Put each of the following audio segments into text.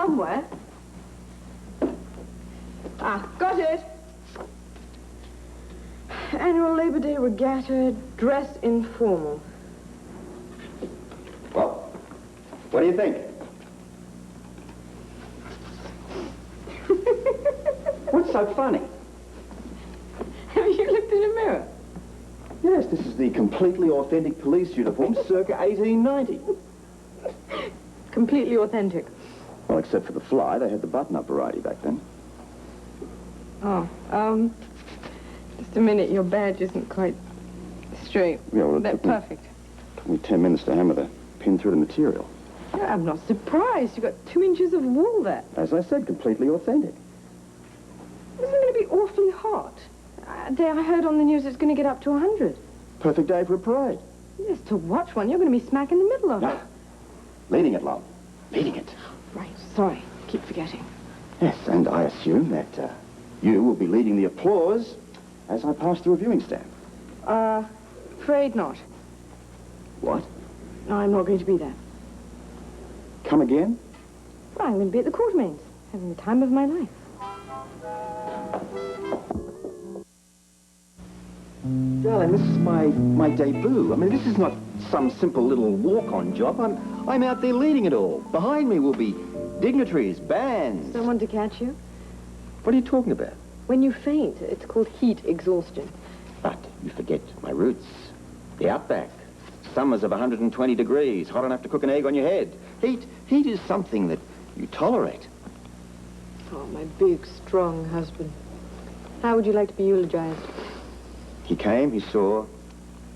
somewhere. Ah, got it. Annual Labor Day Regatta, dress informal. Well, what do you think? What's so funny? Have you looked in a mirror? Yes, this is the completely authentic police uniform circa 1890. Completely authentic. Well, except for the fly, they had the button-up variety back then. Oh, just a minute, your badge isn't quite straight. Yeah, well, That's perfect. Took me 10 minutes to hammer the pin through the material. Yeah, I'm not surprised. You've got 2 inches of wool there. As I said, completely authentic. Isn't it going to be awfully hot? I heard on the news it's going to get up to 100. Perfect day for a parade. Yes, to watch one, you're going to be smack in the middle of it. Leading it, love. Leading it. Right, sorry. Keep forgetting. Yes, and I assume that you will be leading the applause as I pass the reviewing stand. Afraid not. What? No, I'm not going to be there. Come again? Well, I'm going to be at the Quartermains, having the time of my life. Darling, this is my debut. I mean, this is not some simple little walk-on job. I'm out there leading it all. Behind me will be dignitaries, bands. Someone to catch you? What are you talking about? When you faint, it's called heat exhaustion. But you forget my roots. The outback. Summers of 120 degrees, hot enough to cook an egg on your head. Heat is something that you tolerate. Oh, my big, strong husband. How would you like to be eulogized? He came, he saw,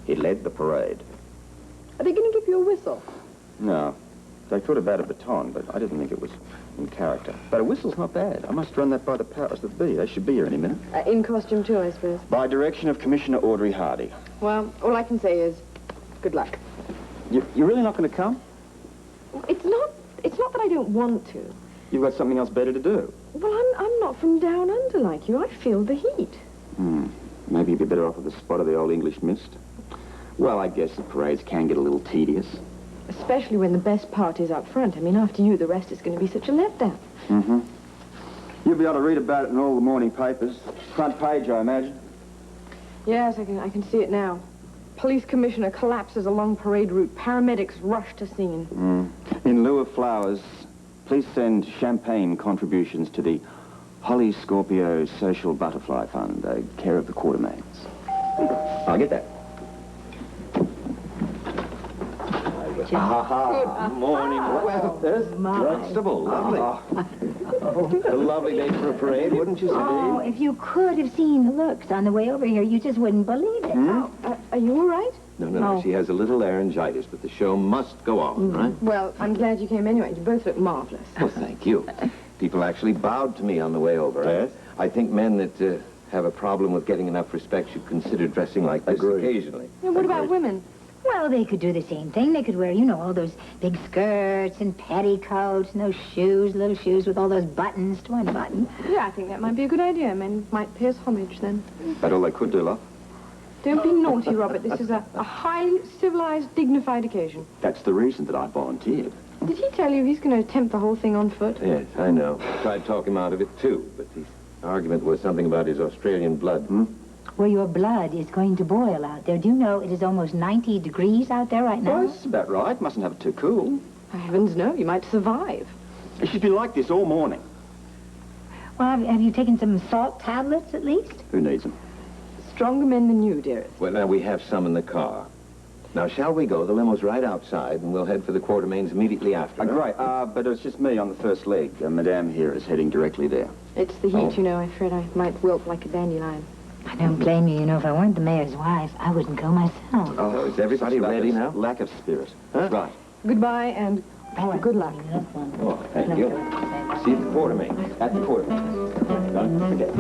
he led the parade. Are they going to give you a whistle? No. They thought about a baton, but I didn't think it was in character. But a whistle's not bad. I must run that by the powers that be. They should be here any minute. In costume too, I suppose. By direction of Commissioner Audrey Hardy. Well, all I can say is, good luck. You're really not going to come? It's not that I don't want to. You've got something else better to do. Well, I'm not from down under like you. I feel the heat. Maybe you'd be better off with a spot of the old English mist. Well, I guess the parades can get a little tedious. Especially when the best part is up front. I mean, after you, the rest is going to be such a letdown. You'll be able to read about it in all the morning papers. Front page, I imagine. Yes, I can see it now. Police commissioner collapses along parade route. Paramedics rush to scene. In lieu of flowers, please send champagne contributions to the Holly Scorpio Social Butterfly Fund, care of the Quartermains. I'll get that. Good morning. Well, there's Constable. Lovely. A lovely day for a parade, wouldn't you say? Oh, if you could have seen the looks on the way over here, you just wouldn't believe it. Are you all right? No, she has a little laryngitis, but the show must go on, right? Well, I'm glad you came anyway. You both look marvelous. Well, thank you. People actually bowed to me on the way over. Yes? I think men that have a problem with getting enough respect should consider dressing like this occasionally. Yeah, what about women? Well, they could do the same thing. They could wear, you know, all those big skirts and petticoats and those shoes, little shoes with all those buttons to unbutton. Yeah, I think that might be a good idea. Men might pay us homage then. That all they could do, love? Don't be naughty, Robert. This is a highly civilized, dignified occasion. That's the reason that I volunteered. Did he tell you he's going to attempt the whole thing on foot? Yes, I know. I tried to talk him out of it, too, but the argument was something about his Australian blood. Well, your blood is going to boil out there. Do you know it is almost 90 degrees out there right now? Well, that's about right. Mustn't have it too cool. Heavens no, you might survive. She's been like this all morning. Well, have you taken some salt tablets at least? Who needs them? Stronger men than you, dearest. Well, now, we have some in the car. Now, shall we go? The limo's right outside, and we'll head for the Quartermains immediately after. Great. But it's just me on the first leg. Madame here is heading directly there. It's the heat, you know. I'm afraid I might wilt like a dandelion. I don't blame you. You know, if I weren't the mayor's wife, I wouldn't go myself. Oh, is everybody ready now? Lack of spirit. Huh? Right. Goodbye and good luck. Oh, thank you. See you at the Quartermains. At the Quartermains. Don't forget.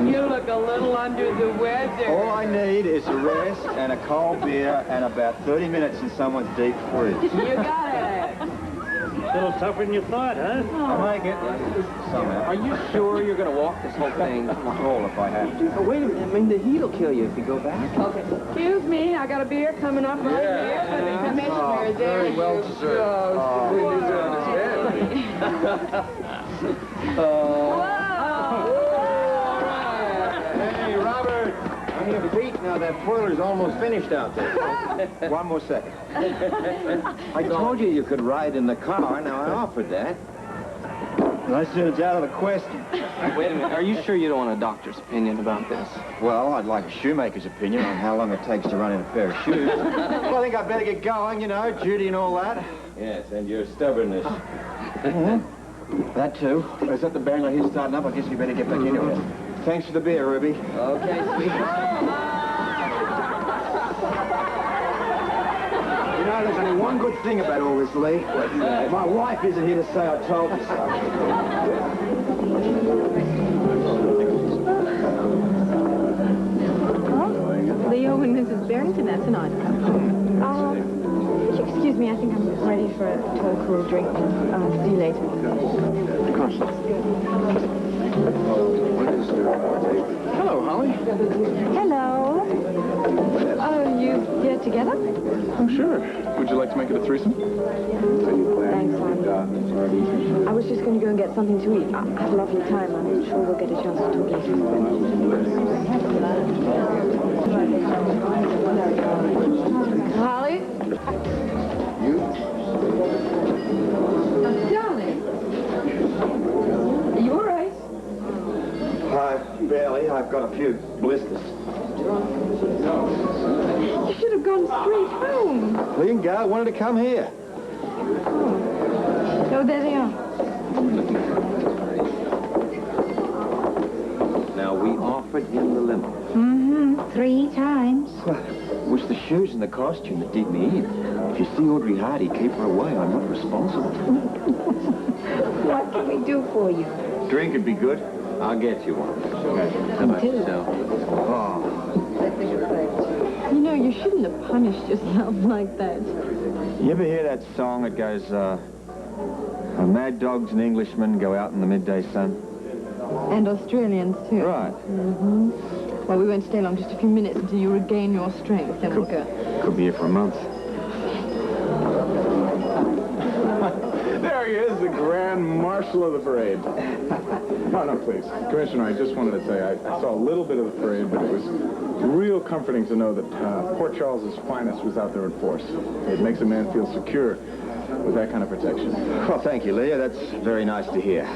You look a little under the weather. All I need is a rest and a cold beer and about 30 minutes in someone's deep fridge. You got it. A little tougher than you thought, huh? I'll make it. Somehow. Are you sure you're going to walk this whole thing? All if I have to. Oh, wait a minute. I mean, the heat'll kill you if you go back. Okay. Excuse me, I got a beer coming up right here for the commissioner. There very well you deserved. go. Hey, Robert. On your feet now. That boiler's almost finished out there. One more second. I told you you could ride in the car. Now, I offered that. And I said it's out of the question. Wait a minute. Are you sure you don't want a doctor's opinion about this? Well, I'd like a shoemaker's opinion on how long it takes to run in a pair of shoes. Well, I think I'd better get going, you know, duty and all that. Yes, and your stubbornness. That too. Is that the band I hear starting up? I guess we better get back into it. Thanks for the beer, Ruby. Okay, sweetheart. You know, there's only one good thing about all this, Lee. My wife isn't here to say I told you so. Leo and Mrs. Barrington, that's an odd couple. Would you excuse me? I think I'm ready for a tall, cool drink. See you later. Of course. Hello, Holly. Hello. Oh, you're together? Oh, sure. Would you like to make it a threesome? Thanks, hon. I was just going to go and get something to eat. I had a lovely time. I'm sure we'll get a chance to talk later. Holly? Darling. Are you all right? Barely. I've got a few blisters. You should have gone straight home. Lee and Gar wanted to come here. Oh, there they are. Now, we offered him the limo. 3 times. Was the shoes and the costume that did me in. If you see Audrey Hardy, keep her away. I'm not responsible. What can we do for you? Drink would be good. I'll get you one. How about yourself? Oh. You know, you shouldn't have punished yourself like that. You ever hear that song that goes, mad dogs and Englishmen go out in the midday sun? And Australians, too. Right. Well, we won't stay long, just a few minutes until you regain your strength, then we'll go. Could be here for a month. There he is, the Grand Marshal of the parade. No, please. Commissioner, I just wanted to say I saw a little bit of the parade, but it was real comforting to know that Port Charles's finest was out there in force. It makes a man feel secure with that kind of protection. Well, thank you, Leah. That's very nice to hear.